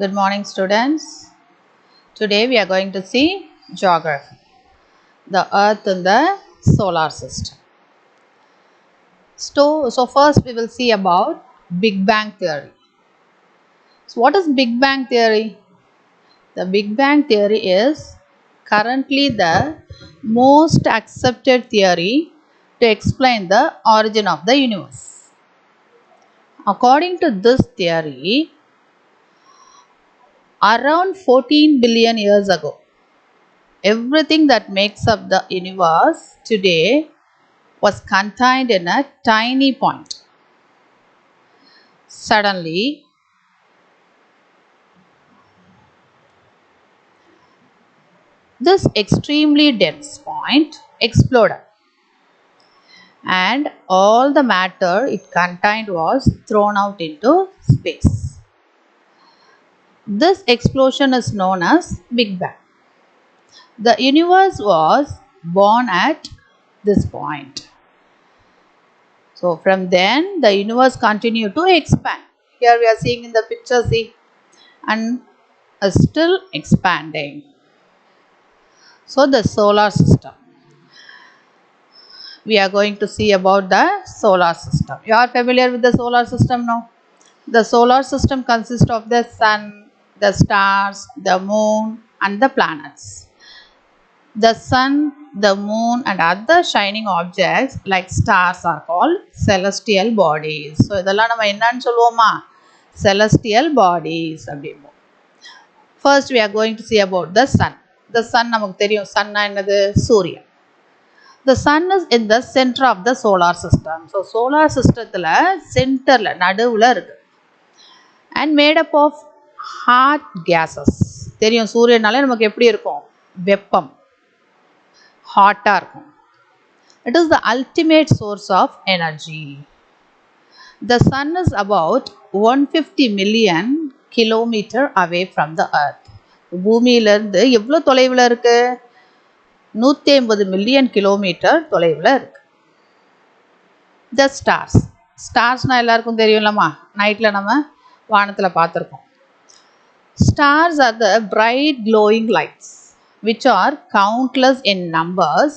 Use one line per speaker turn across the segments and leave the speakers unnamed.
Good morning, students. Today we are going to see geography, the Earth and the solar system. So first we will see about Big Bang theory. So what is Big Bang theory? The Big Bang theory is currently the most accepted theory to explain the origin of the universe. According to this theory, around 14 billion years ago, everything that makes up the universe today was contained in a tiny point. Suddenly, this extremely dense point exploded, and all the matter it contained was thrown out into space. This explosion is known as Big Bang. The universe was born at this point. So from then the universe continued to expand. Here we are seeing in the picture, see, and is still expanding. So the solar system. We are going to see about the solar system. You are familiar with the solar system now? The solar system consists of the sun, the stars, the moon and the planets. The sun, the moon and other shining objects like stars are called celestial bodies. So இதெல்லாம் நம்ம என்னன்னு சொல்லுவோமா? Celestial bodies அப்படிம்போம். First we are going to see about the sun. The sun நமக்கு தெரியும், sunனா என்னது? சூரியன். The sun is in the center of the solar system. So solar systemத்துல சென்டர்ல நடுவுல இருக்கு. And made up of hot gases. தெரியும், சூரியனாலே நமக்கு எப்படி இருக்கும்? வெப்பம், ஹாட்டா இருக்கும். It is the ultimate source of energy. The sun is about 150 million kilometer away from the earth. பூமியிலிருந்து எவ்வளோ தொலைவில் இருக்கு? 150 மில்லியன் கிலோமீட்டர் தொலைவில் இருக்கு. The stars. ஸ்டார்ஸ்னால் எல்லாருக்கும் தெரியும்லம்மா, நைட்டில் நம்ம வானத்தில் பார்த்துருக்கோம். Stars are the bright glowing lights which are countless in numbers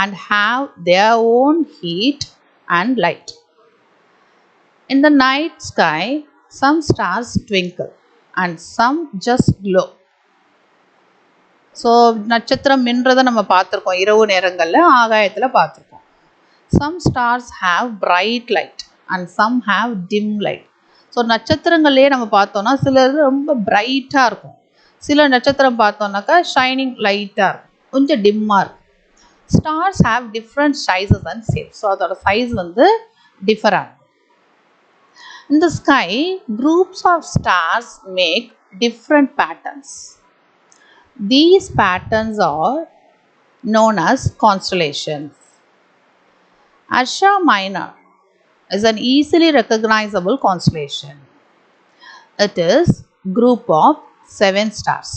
and have their own heat and light. In the night sky, some stars twinkle and some just glow. So நட்சத்திரம் மின்றதை நம்ம பார்த்துருக்கோம், இரவு நேரங்களில் ஆகாயத்தில் பார்த்துருக்கோம். Some stars have bright light and some have dim light. So நட்சத்திரங்கள்லேயே நம்ம பார்த்தோன்னா சிலது ரொம்ப பிரைட்டாக இருக்கும், சில நட்சத்திரம் பார்த்தோன்னாக்கா ஷைனிங் லைட்டாக இருக்கும், கொஞ்சம் டிம்மாக இருக்கும். Stars have different sizes and shapes. So அதோட சைஸ் வந்து டிஃபராக. In the sky, groups of stars make different patterns. These patterns are known as constellations. Ursa Minor is an easily recognizable constellation. It is group of 7 stars.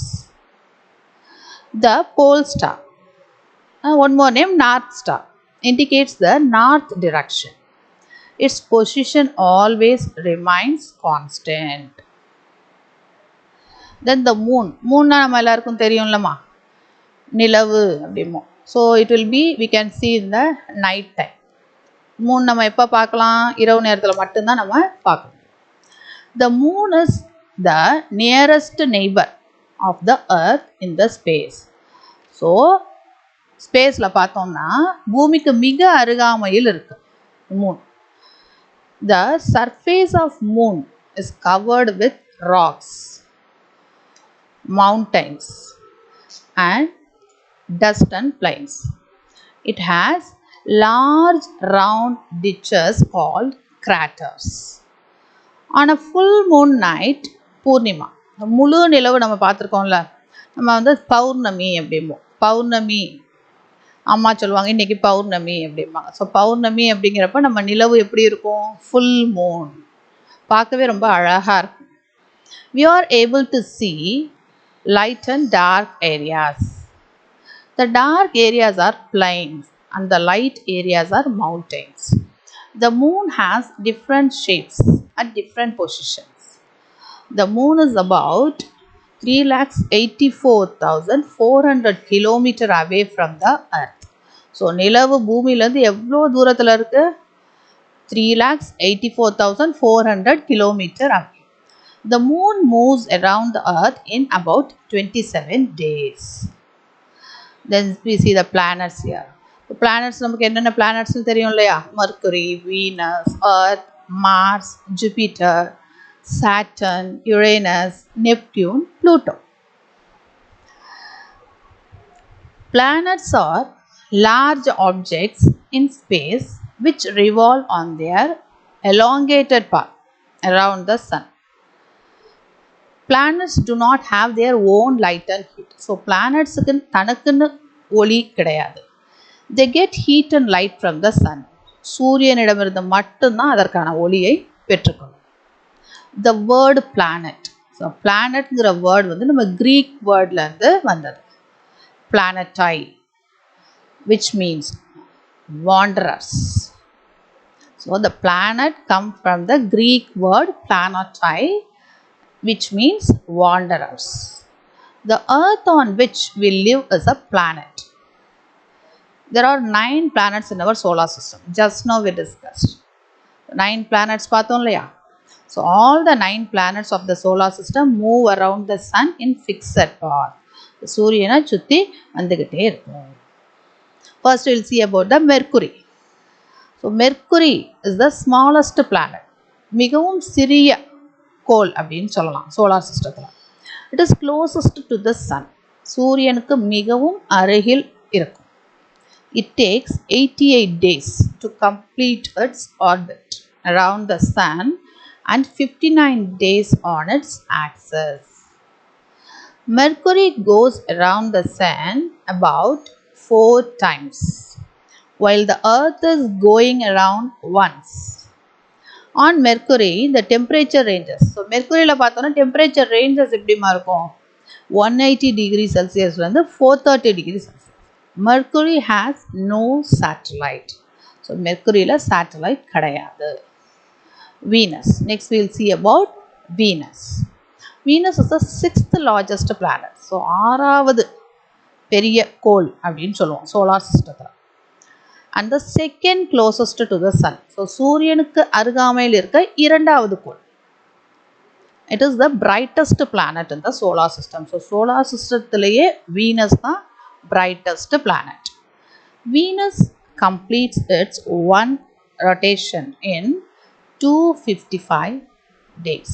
The pole star, one more name, North Star, indicates the north direction. Its position always remains constant. Then the moon. Moon நம்ம எல்லாருக்கும் தெரியும்லமா, நிலவு அப்படிமோ. So it will be, we can see in the night time. Moon நம்ம எப்போ பார்க்கலாம்? இரவு நேரத்தில் மட்டும்தான் நம்ம பார்க்கலாம். The moon is the nearest neighbor of the earth in the space. So ஸ்பேஸில் பார்த்தோம்னா பூமிக்கு மிக அருகாமையில் இருக்கு Moon. The surface of moon is covered with rocks, mountains and dust and plains. It has large round ditches called craters. On a full moon night, Purnima, முழு நிலவு நம்ம பார்த்துருக்கோம்ல, நம்ம வந்து பௌர்ணமி அப்படிம்போம். பௌர்ணமி அம்மா சொல்லுவாங்க இன்றைக்கி பௌர்ணமி அப்படிம்பாங்க. ஸோ பௌர்ணமி அப்படிங்கிறப்ப நம்ம நிலவு எப்படி இருக்கும்? ஃபுல் மூன், பார்க்கவே ரொம்ப அழகாக இருக்கும். We are able to see light and dark areas. The dark areas are plains and the light areas are mountains. The moon has different shapes at different positions. The moon is about 3,84,400 kilometer away from the earth. So நிலவு பூமியிலிருந்து எவ்வளோ தூரத்தில் இருக்கு? 3,84,400 kilometer away. The moon moves around the earth in about 27 days. Then we see the planets here. The planets நமக்கு என்னென்ன planets தெரியும் இல்லையா? Mercury, Venus, Earth, Mars, Jupiter, Saturn, Uranus, Neptune, Pluto. Planets are large objects in space which revolve on their elongated path around the sun. Planets do not have their own light and heat. So planets தனக்குன்னு ஒளி கிடையாது. They get heat and light from the sun. சூரியனிடமிருந்து மட்டும்தான் அதற்கான ஒளியை பெற்றுக்கொள்ளும். The word planet. So planetங்கிற word வந்து நம்ம Greek wordல இருந்து வந்தது. Planetai, which means wanderers. So the planet comes from the Greek word planetai, which means wanderers. The earth on which we live is a planet. There are 9 planets in our solar system. Just now we discussed 9 planets பார்த்தோம் இல்லையா? So all the 9 planets of the solar system move around the sun in fixed path. சூரியனை சுற்றி வந்துக்கிட்டே இருக்கும். First we will see about the Mercury. So Mercury is the smallest planet. மிகவும் சிறிய கோள் அப்படின்னு சொல்லலாம் சோலார் சிஸ்டத்தில். It is closest to the sun. சூரியனுக்கு மிகவும் அருகில் இருக்கும். It takes 88 days to complete its orbit around the sun and 59 days on its axis. Mercury goes around the sun about 4 times, while the earth is going around once. On Mercury, the temperature ranges. So Mercuryல பார்த்தோம்னா temperature ranges எப்படிமா இருக்கும்? 180 degrees Celsius வந்து 430 degrees Celsius. Mercury has no satellite. So Mercuryல satellite கிடையாது. Venus. Next we will see about Venus. Venus is the 6th largest planet. So ஆறாவது பெரிய கோள் அப்படின்னு சொல்லுவோம் சோலார் சிஸ்டத்தில். And the second closest to the sun. So சூரியனுக்கு அருகாமையில் இருக்க இரண்டாவது கோள். It is the brightest planet in the solar system. So solar systemத்திலேயே Venus தான் brightest planet. Venus completes its one rotation in 255 days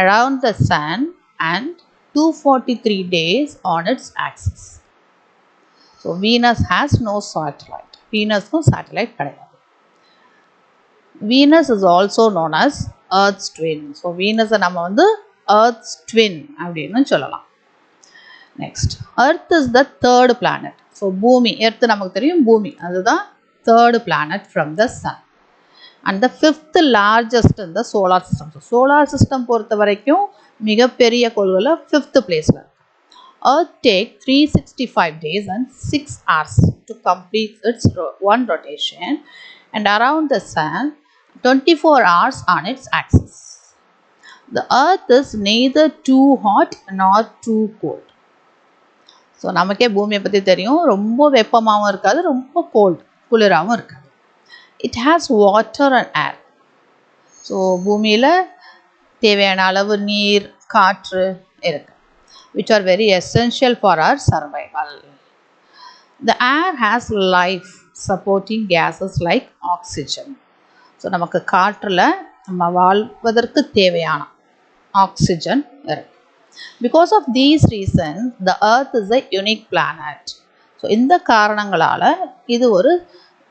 around the sun and 243 days on its axis. So Venus has no satellite. Venus no satellite கிடையாது. Venus is also known as Earth's twin. So Venus நம்ம வந்து Earth's twin அப்படின்னு சொல்லலாம். Next, Earth is the third planet. So பூமி, Earth நமக்கு தெரியும் பூமி, அதுதான் third planet from the sun. And the 5th largest in the solar system. So solar system பொறுத்த வரைக்கும் மிகப்பெரிய கோள்கள 5th placeல. Earth take 365 days and 6 hours to complete its one rotation and around the sun 24 hours on its axis. The earth is neither too hot nor too cold. So நமக்கே பூமியை பற்றி தெரியும், ரொம்ப வெப்பமாகவும் இருக்காது, ரொம்ப குளிராகவும் இருக்காது. It has water and air. So பூமியில் தேவையான அளவு நீர், காற்று இருக்கு, which are very essential for our survival. The air has life supporting gases like oxygen. So நமக்கு காற்றில் நம்ம வாழ்வதற்கு தேவையான ஆக்சிஜன் இருக்கு. Because of these reasons, the earth is a unique planet. So இந்த காரணங்களால இது ஒரு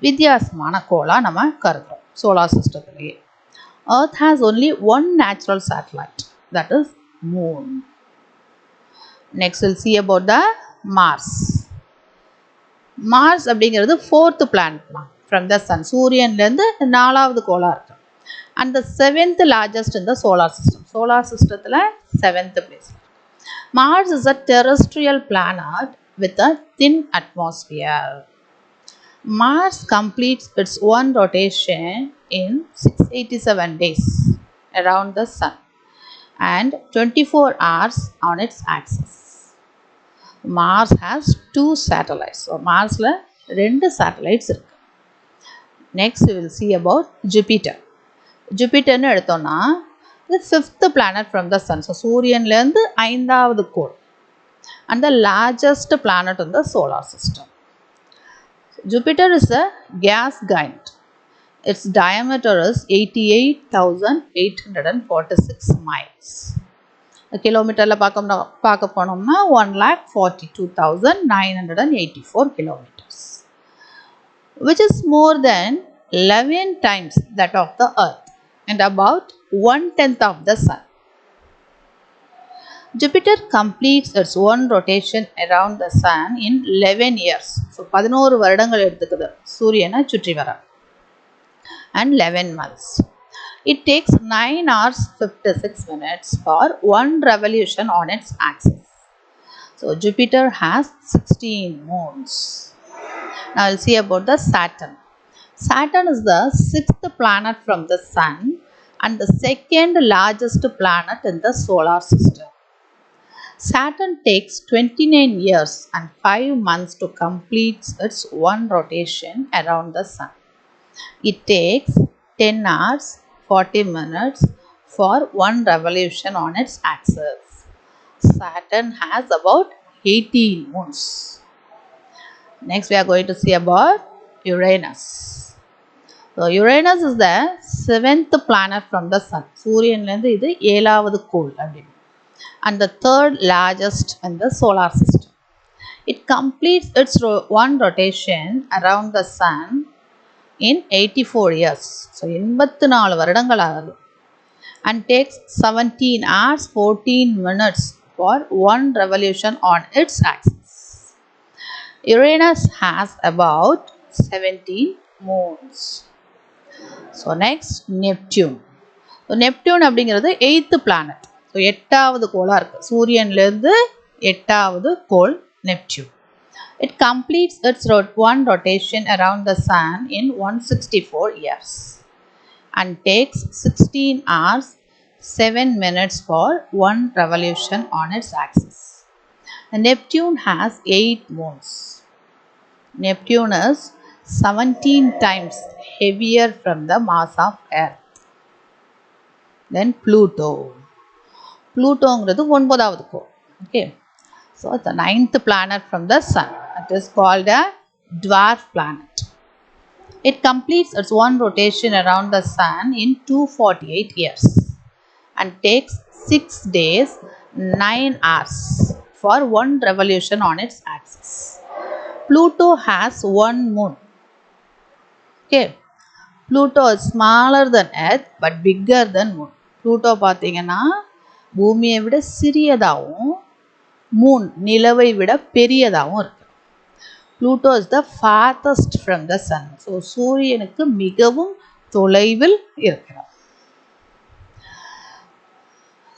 வித்தியாசமான கோளா நம்ம கருதுறோம் solar சிஸ்டத்திலேயே. Earth has only one natural satellite, that is moon. Next we'll see about the Mars. Mars அப்படிங்கிறது 4th planet from the sun. சூரியன்லேருந்து 4வது கோளா இருக்கு. And the 7th largest in the solar system. Solar systemத்தில் 7th place. Mars is a terrestrial planet with a thin atmosphere. Mars completes its one rotation in 687 days around the sun. and 24 hours on its axis. Mars has 2 satellites. So Mars la 2 satellites irukku. Next we will see about Jupiter. Jupiter nu eduthona the 5th planet from the sun. So Suryan la irundhu 5வது கோள் and the largest planet in the solar system. Jupiter is a gas giant. Its diameter is 88,846 miles. கிலோமீட்டரில் பார்க்க போனோம்னா 1,42,984 kilometers, which is more than 11 times that of the Earth and about 1/10 of the Sun. Jupiter completes its one rotation around the Sun in 11 years. So 11 வருடங்கள் எடுத்துக்குது சூரியனை சுற்றி வர, and 11 months. It takes 9 hours 56 minutes for one revolution on its axis. So Jupiter has 16 moons. Now we'll see about the Saturn. Saturn is the 6th planet from the Sun and the 2nd largest planet in the solar system. Saturn takes 29 years and 5 months to complete its one rotation around the Sun. It takes 10 hours 40 minutes for one revolution on its axis. Saturn has about 18 moons. Next we are going to see about Uranus. So Uranus is the 7th planet from the Sun. சூரியன்ல இருந்து இது 7வது கோள் அப்படினு, and the 3rd largest in the solar system. It completes its one rotation around the Sun in 84 years. So 84 வருடங்கள் ஆகுது, and takes 17 hours 14 minutes for one revolution on its axis. Uranus has about 17 moons. So next Neptune. So Neptune அப்படிங்கிறது 8th planet. So 8வது கோளா இருக்கு. சூரியன்ல இருந்து 8வது கோள் Neptune. It completes its one rotation around the Sun in 164 years and takes 16 hours 7 minutes for one revolution on its axis. The Neptune has 8 moons. Neptune is 17 times heavier from the mass of Earth. Then Pluto. Plutoங்கிறது 9வது கோள். Okay. So the 9th planet from the Sun. It is called a dwarf planet. It completes its one rotation around the Sun in 248 years and takes 6 days 9 hours for one revolution on its axis. Pluto has one moon. Okay. Pluto is smaller than Earth but bigger than Moon. Pluto பார்த்தீங்கன்னா பூமியை விட சிறியதாகவும் Moon நிலவை விட பெரியதாகவும் இருக்கு. Pluto is the farthest from the Sun. So சூரியனுக்கு மிகவும் தொலைவில் இருக்கிறது.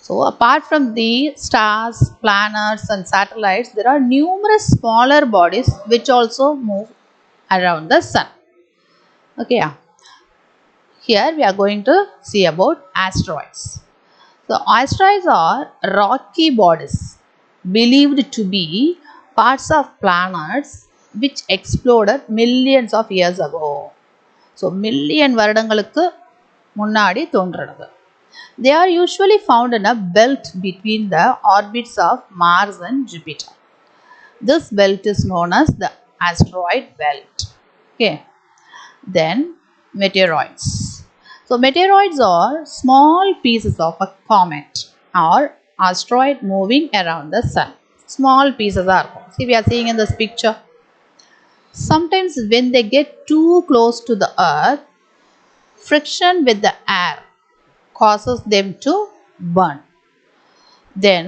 So apart from the stars, planets and satellites, there are numerous smaller bodies which also move around the Sun. Okay. Here we are going to see about asteroids. So asteroids are rocky bodies believed to be parts of planets which exploded millions of years ago. So million வருடங்களுக்கு முன்னாடி தோன்றினது. They are usually found in a belt between the orbits of Mars and Jupiter. This belt is known as the asteroid belt. Okay. Then meteoroids. So meteoroids are small pieces of a comet or asteroid moving around the Sun. Small pieces are. See, we are seeing in this picture. Sometimes when they get too close to the Earth, friction with the air causes them to burn. Then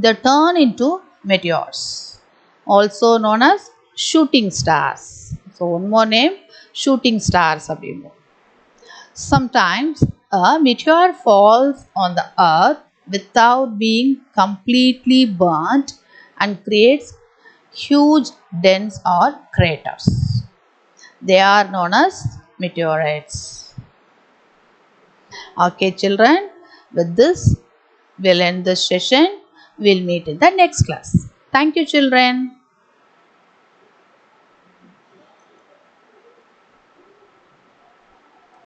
they turn into meteors, also known as shooting stars. So one more name, shooting stars. Sometimes a meteor falls on the Earth without being completely burnt and creates huge dents or craters. They are known as meteorites. Okay children, with this we'll end this session. We'll meet in the next class. Thank you, children.